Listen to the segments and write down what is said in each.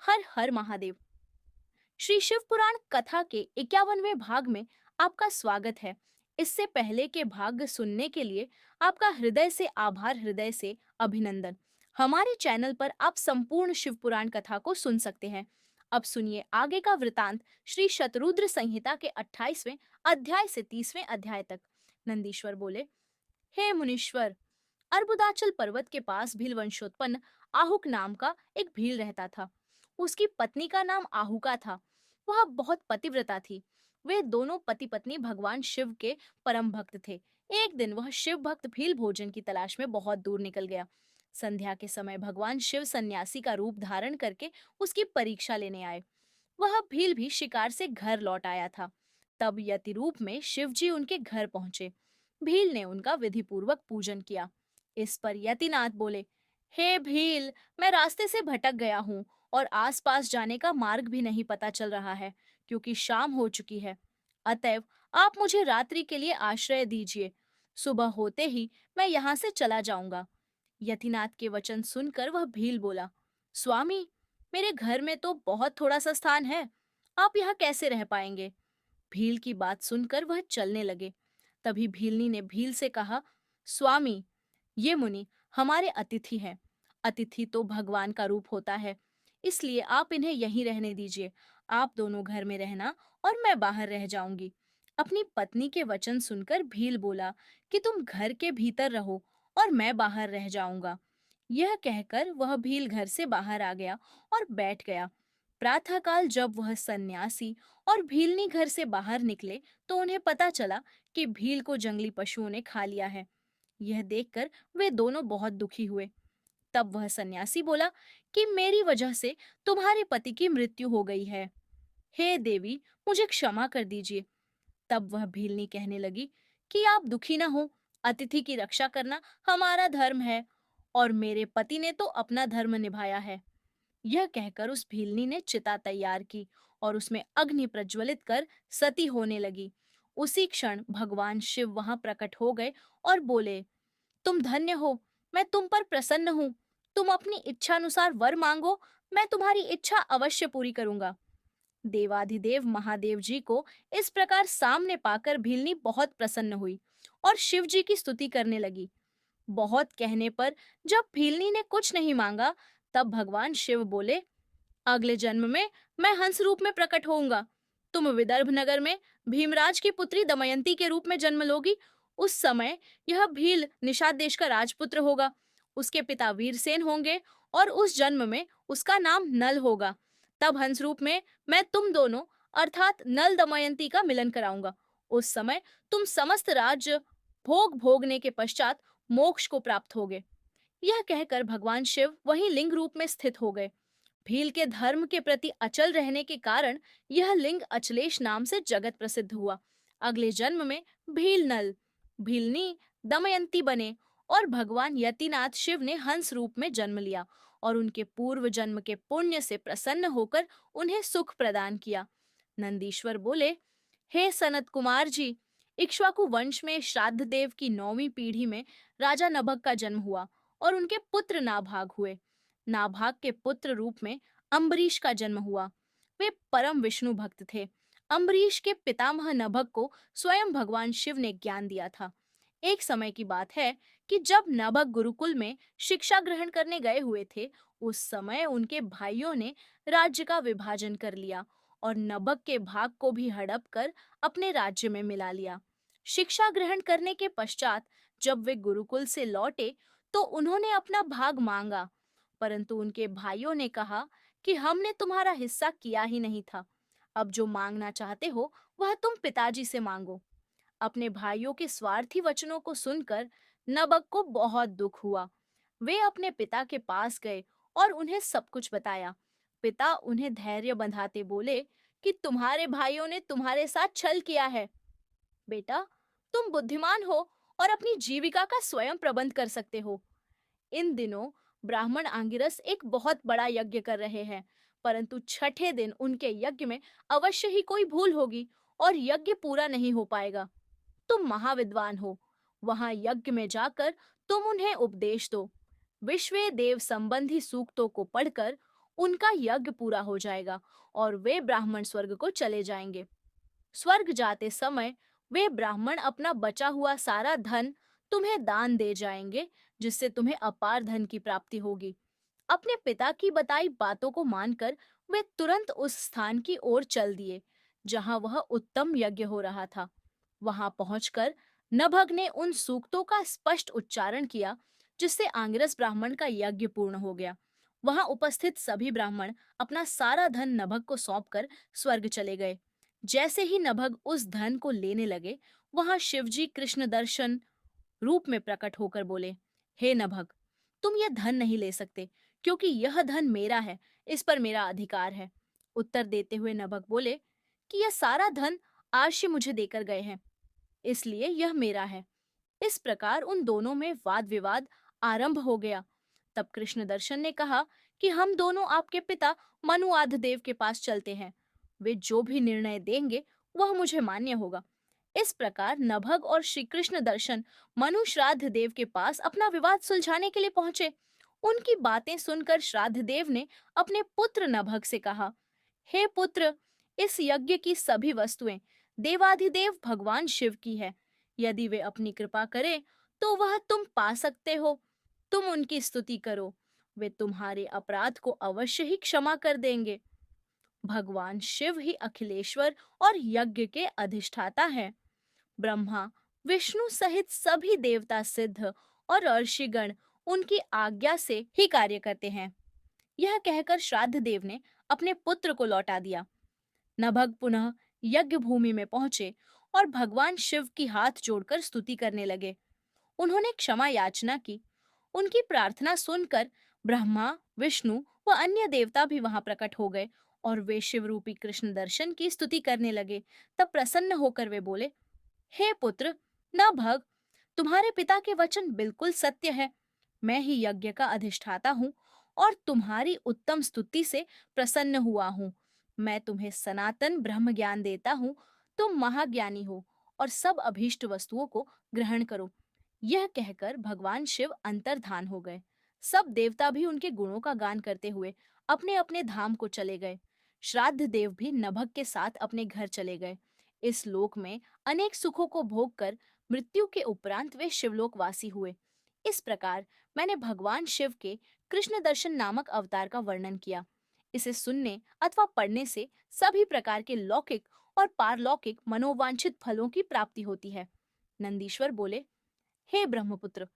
हर हर महादेव। श्री शिव पुराण कथा के 51वें भाग में आपका स्वागत है। इससे पहले के भाग सुनने के लिए आपका हृदय से आभार, हृदय से अभिनंदन। हमारे चैनल पर आप संपूर्ण शिव पुराण कथा को सुन सकते हैं। अब सुनिए आगे का वृतांत श्री शतरुद्र संहिता के 28वें अध्याय से 30वें अध्याय तक। नंदीश्वर बोले, हे मुनीश्वर, अर्बुदाचल पर्वत के पास भील वंशोत्पन्न आहुक नाम का एक भील रहता था। उसकी पत्नी का नाम आहुका था। वह बहुत पतिव्रता थी। वे दोनों पति पत्नी भगवान शिव के परम भक्त थे। एक दिन वह शिव भक्त भील भोजन की तलाश में बहुत दूर निकल गया। संध्या के समय भगवान शिव सन्यासी का रूप धारण करके उसकी परीक्षा लेने आए। वह भील भी शिकार से घर लौट आया था। तब यति रूप में शिव जी उनके घर पहुंचे। भील ने उनका विधि पूर्वक पूजन किया। इस पर यतिनाथ बोले, हे भील, मैं रास्ते से भटक गया हूँ और आसपास जाने का मार्ग भी नहीं पता चल रहा है, क्योंकि शाम हो चुकी है। अतएव आप मुझे रात्रि के लिए आश्रय दीजिए। सुबह होते ही मैं यहाँ से चला जाऊंगा। यतिनाथ के वचन सुनकर वह भील बोला, स्वामी, मेरे घर में तो बहुत थोड़ा सा स्थान है, आप यहाँ कैसे रह पाएंगे? भील की बात सुनकर वह चलने लगे। तभी भीलनी ने भील से कहा, स्वामी, ये मुनि हमारे अतिथि हैं। अतिथि तो भगवान का रूप होता है, इसलिए आप इन्हें यहीं रहने दीजिए। आप दोनों घर में रहना और मैं बाहर रह जाऊंगी। अपनी पत्नी के वचन सुनकर भील बोला कि तुम घर के भीतर रहो और मैं बाहर रह जाऊंगा। यह कहकर वह भील घर से बाहर आ गया और बैठ गया। प्रातःकाल जब वह सन्यासी और भीलनी घर से बाहर निकले तो उन्हें पता चला कि भील को जंगली पशुओं ने खा लिया है। यह देखकर वे दोनों बहुत दुखी हुए। तब वह सन्यासी बोला कि मेरी वजह से तुम्हारे पति की मृत्यु हो गई है। हे देवी, मुझे क्षमा कर दीजिए। तब वह भीलनी कहने लगी कि आप दुखी न हो, अतिथि की रक्षा करना हमारा धर्म है और मेरे पति ने तो अपना धर्म निभाया है। यह कहकर उस भीलनी ने चिता तैयार की और उसमें अग्नि प्रज्वलित कर सती होने लगी। उसी क्षण भगवान शिव वहां प्रकट हो गए और बोले, तुम धन्य हो, मैं तुम पर प्रसन्न हूँ। तुम अपनी इच्छानुसार वर मांगो, मैं तुम्हारी इच्छा अवश्य पूरी करूंगा। देवाधिदेव महादेव जी को इस प्रकार सामने पाकर भीलनी बहुत प्रसन्न हुई और शिव जी की स्तुति करने लगी। बहुत कहने पर जब भीलनी ने कुछ नहीं मांगा, तब भगवान शिव बोले, अगले जन्म में मैं हंस रूप में प्रकट होऊंगा। तुम विदर्भ नगर में भीमराज की पुत्री दमयंती के रूप में जन्म लोगी। उस समय यह भील निषाद देश का राजपुत्र होगा। उसके पिता वीरसेन होंगे और उस जन्म में उसका नाम नल होगा। तब हंस रूप में मैं तुम दोनों अर्थात नल दमयंती का मिलन कराऊंगा। उस समय तुम समस्त राज्य भोग भोगने के पश्चात मोक्ष को प्राप्त होगे। यह कहकर भगवान शिव वहीं लिंग रूप में स्थित हो गए। भील के धर्म के प्रति अचल रहने के कारण यह लिंग अचलेश नाम से जगत प्रसिद्ध हुआ। अगले जन्म में भील नल, भीलनी दमयंती बने और भगवान यतिनाथ शिव ने हंस रूप में जन्म लिया और उनके पूर्व जन्म के पुण्य से प्रसन्न होकर उन्हें सुख प्रदान किया। नंदीश्वर बोले, हे सनत कुमार जी, इक्ष्वाकु वंश में श्राद्ध देव की 9वीं पीढ़ी में राजा नभग का जन्म हुआ और उनके पुत्र नाभाग हुए। नाभाग के पुत्र रूप में अम्बरीश का जन्म हुआ। वे परम विष्णु भक्त थे। अम्बरीश के पितामह नभग को स्वयं भगवान शिव ने ज्ञान दिया था। एक समय की बात है कि जब नभग गुरुकुल में शिक्षा ग्रहण करने गए हुए थे, उस समय उनके भाइयों ने राज्य का विभाजन कर लिया और नभग के भाग को भी हड़प कर अपने राज्य में मिला लिया। शिक्षा ग्रहण करने के पश्चात जब वे गुरुकुल से लौटे तो उन्होंने अपना भाग मांगा, परंतु उनके भाइयों ने कहा कि हमने तुम्हारा हिस्सा किया ही नहीं था। अब जो मांगना चाहते हो वह तुम पिताजी से मांगो। अपने भाइयों के स्वार्थी वचनों को सुनकर नबक को बहुत दुख हुआ। वे अपने पिता के पास गए और उन्हें सब कुछ बताया। पिता उन्हें धैर्य बंधाते बोले कि तुम्हारे भाइयों ने तुम्हारे साथ छल किया है। बेटा, तुम बुद्धिमान हो और अपनी जीविका का स्वयं प्रबंध कर सकते हो। इन दिनों ब्राह्मण आंगिरस एक बहुत बड़ा यज्ञ कर रहे हैं, परंतु छठे दिन उनके यज्ञ में अवश्य ही कोई भूल होगी और यज्ञ पूरा नहीं हो पाएगा। तुम महाविद्वान हो, वहां यज्ञ में जाकर तुम उन्हें उपदेश दो। विश्वे देव संबंधी सूक्तों को पढ़कर उनका यज्ञ पूरा हो जाएगा और वे ब्राह्मण स्वर्ग को चले जाएंगे। स्वर्ग जाते समय वे ब्राह्मण अपना बचा हुआ सारा धन तुम्हें दान दे जाएंगे, जिससे तुम्हें अपार धन की प्राप्ति होगी। अपने पिता की बताई बातों को मानकर वे तुरंत उस स्थान की ओर चल दिए जहां वह उत्तम यज्ञ हो रहा था। वहां पहुंचकर नभग ने उन सूक्तों का स्पष्ट उच्चारण किया, जिससे आंगिरस ब्राह्मण का यज्ञ पूर्ण हो गया। वहां उपस्थित सभी ब्राह्मण अपना सारा धन नभग को सौंपकर स्वर्ग चले गए। जैसे ही नभग उस धन को लेने लगे, वहां शिवजी कृष्ण दर्शन रूप में प्रकट होकर बोले, हे नभग, तुम यह धन नहीं ले सकते, क्योंकि यह धन मेरा है, इस पर मेरा अधिकार है। उत्तर देते हुए नभग बोले कि यह सारा धन आशी मुझे देकर गए हैं, इसलिए यह मेरा है। इस प्रकार उन दोनों में वाद विवाद आरंभ हो गया। तब कृष्ण दर्शन ने कहा कि हम दोनों आपके पिता मनुआध देव के पास चलते हैं। वे जो भी निर्णय देंगे वह मुझे मान्य होगा। इस प्रकार नभग और श्री कृष्ण दर्शन मनु श्राद्ध देव के पास अपना विवाद सुलझाने के लिए पहुंचे। उनकी बातें सुनकर श्राद्ध देव ने अपने पुत्र नभग से कहा, हे पुत्र, इस यज्ञ की सभी वस्तुएं देवाधिदेव भगवान शिव की है। यदि वे अपनी कृपा करें तो वह तुम पा सकते हो। तुम उनकी स्तुति करो, वे तुम्हारे अपराध को अवश्य ही क्षमा कर देंगे। भगवान शिव ही अखिलेश्वर और यज्ञ के अधिष्ठाता हैं। ब्रह्मा, विष्णु सहित सभी देवता सिद्ध और ऋषिगण उनकी आज्ञा से ही कार्य करते हैं। यह कहकर श्राद्ध देव ने अपने पुत्र को लौटा दिया। नभग पुनः यज्ञ भूमि में पहुंचे और भगवान शिव की हाथ जोड़कर स्तुति करने लगे। उन्होंने क्षमा याचना की। उनकी प्रार्थना सुनकर ब्रह्मा, विष्णु व अन्य देवता भी वहां प्रकट हो गए और वे शिव रूपी कृष्ण दर्शन की स्तुति करने लगे। तब प्रसन्न होकर वे बोले, हे पुत्र नभग, तुम्हारे पिता के वचन बिल्कुल सत्य है। मैं ही यज्ञ का अधिष्ठाता हूँ और तुम्हारी उत्तम स्तुति से प्रसन्न हुआ हूँ। मैं तुम्हें सनातन ब्रह्म ज्ञान देता हूँ। तुम महाज्ञानी हो और सब अभीष्ट वस्तुओं को ग्रहण करो। यह कहकर भगवान शिव अंतर्धान हो गए। सब देवता भी उनके गुणों का गान करते हुए अपने अपने धाम को चले गए। श्राद्ध देव भी नभग के साथ अपने घर चले गए। इस लोक में अनेक सुखों को भोग कर मृत्यु के उपरांत वे शिवलोक वासी हुए। इस प्रकार मैंने भगवान शिव के कृष्ण दर्शन नामक अवतार का वर्णन किया। इसे सुनने अथवा पढ़ने से सभी प्रकार के लौकिक और पारलौकिक मनोवांछित फलों की प्राप्ति होती है। नंदीश्वर बोले, हे ब्रह्मपुत्र,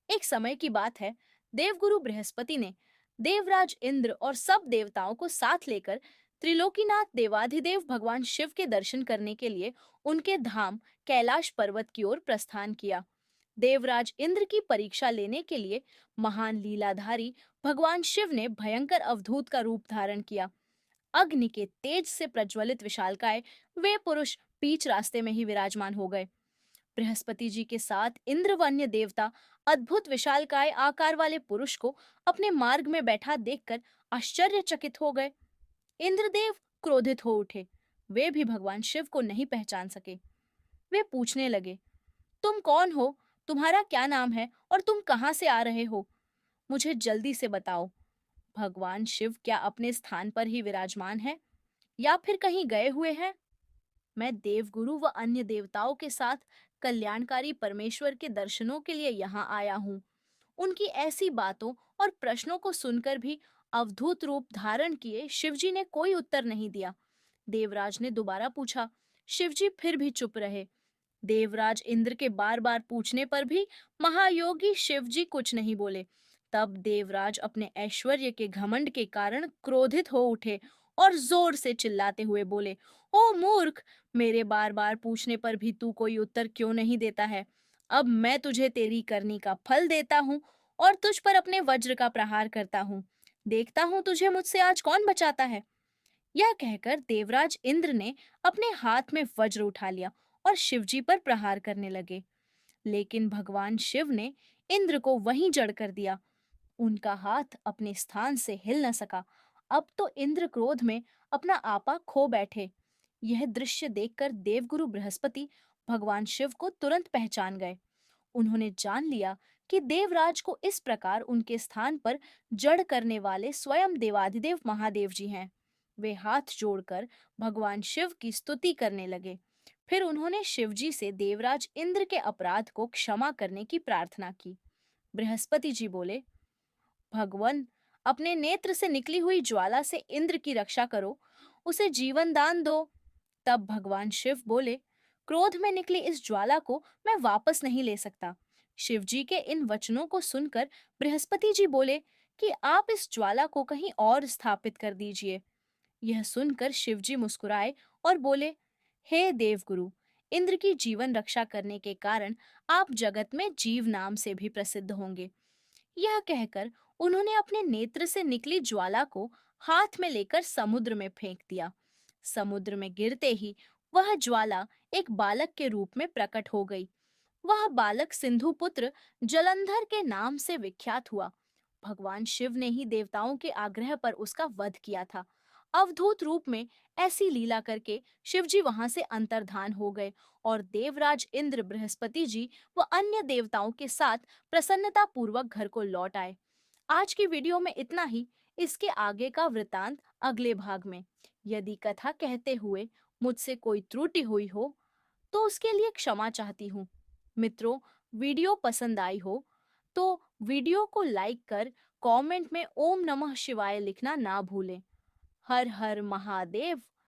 एक समय की बात है, देवगुरु बृहस्पति ने देवराज इंद्र और सब देवताओं को साथ लेकर त्रिलोकीनाथ देवाधिदेव भगवान शिव के दर्शन करने के लिए उनके धाम कैलाश पर्वत की ओर प्रस्थान किया। देवराज इंद्र की परीक्षा लेने के लिए महान लीलाधारी भगवान शिव ने भयंकर अवधूत का रूप धारण किया। अग्नि के तेज से प्रज्वलित विशालकाय वे पुरुष बीच रास्ते में ही विराजमान हो गए। बृहस्पति जी के साथ इंद्र व अन्य देवता अद्भुत विशालकाय आकार वाले पुरुष को अपने मार्ग में बैठा देखकर आश्चर्यचकित हो गए। इंद्रदेव क्रोधित हो उठे। वे भी भगवान शिव को नहीं पहचान सके। वे पूछने लगे, तुम कौन हो? तुम्हारा क्या नाम है और तुम कहाँ से आ रहे हो? मुझे जल्दी से बताओ। भगवान शिव क्या अपने स्थान पर ही विराजमान है या फिर कहीं गए हुए हैं? मैं देवगुरु व अन्य देवताओं के साथ कल्याणकारी परमेश्वर के दर्शनों के लिए यहाँ आया हूँ। उनकी ऐसी बातों और प्रश्नों को सुनकर भी अवधूत रूप धारण किए शिवजी ने कोई उत्तर नहीं दिया। देवराज ने दोबारा पूछा। शिवजी फिर भी चुप रहे। देवराज इंद्र के बार बार पूछने पर भी महायोगी शिवजी कुछ नहीं बोले। तब देवराज अपने ऐश्वर्य के घमंड के कारण क्रोधित हो उठे और जोर से चिल्लाते हुए बोले, ओ मूर्ख, मेरे बार बार पूछने पर भी तू कोई उत्तर क्यों नहीं देता है? अब मैं तुझे तेरी करनी का फल देता हूँ और तुझ पर अपने वज्र का प्रहार करता हूँ। देखता हूँ तुझे मुझसे आज कौन बचाता है। यह कहकर देवराज इंद्र ने अपने हाथ में वज्र उठा लिया और शिवजी पर प्रहार करने लगे। लेकिन भगवान शिव ने इंद्र को वहीं जड़ कर दिया। उनका हाथ अपने स्थान से हिल न सका। अब तो इंद्र क्रोध में अपना आपा खो बैठे। यह दृश्य देखकर देवगुरु बृहस्पति भगवान शिव को तुरंत पहचान गए। उन्होंने जान लिया कि देवराज को इस प्रकार उनके स्थान पर जड़ करने वाले स्वयं देवाधिदेव महादेव जी हैं। वे हाथ जोड़कर भगवान शिव की स्तुति करने लगे। फिर उन्होंने शिव जी से देवराज इंद्र के अपराध को क्षमा करने की प्रार्थना की। बृहस्पति जी बोले, भगवान, अपने नेत्र से निकली हुई ज्वाला से इंद्र की रक्षा करो, उसे जीवन दान दो। तब भगवान शिव बोले, क्रोध में निकली इस ज्वाला को मैं वापस नहीं ले सकता। शिव जी के इन वचनों को सुनकर बृहस्पति जी बोले कि आप इस ज्वाला को कहीं और स्थापित कर दीजिए। यह सुनकर शिव जी मुस्कुराए और बोले, हे देवगुरु, इंद्र की जीवन रक्षा करने के कारण आप जगत में जीव नाम से भी प्रसिद्ध होंगे। यह कहकर उन्होंने अपने नेत्र से निकली ज्वाला को हाथ में लेकर समुद्र में फेंक दिया। समुद्र में गिरते ही वह ज्वाला एक बालक के रूप में प्रकट हो गई। वह बालक सिंधु पुत्र जलंधर के नाम से विख्यात हुआ। भगवान शिव ने ही देवताओं के आग्रह पर उसका वध किया था। अवधूत रूप में ऐसी लीला करके शिव जी वहां से अंतर्धान हो गए और देवराज इंद्र, बृहस्पति जी व अन्य देवताओं के साथ प्रसन्नता पूर्वक घर को लौट आए। आज की वीडियो में इतना ही। इसके आगे का वृतांत अगले भाग में। यदि कथा कहते हुए मुझसे कोई त्रुटि हुई हो तो उसके लिए क्षमा चाहती हूँ। मित्रों, वीडियो पसंद आई हो तो वीडियो को लाइक कर कमेंट में ओम नमः शिवाय लिखना ना भूलें। हर हर महादेव।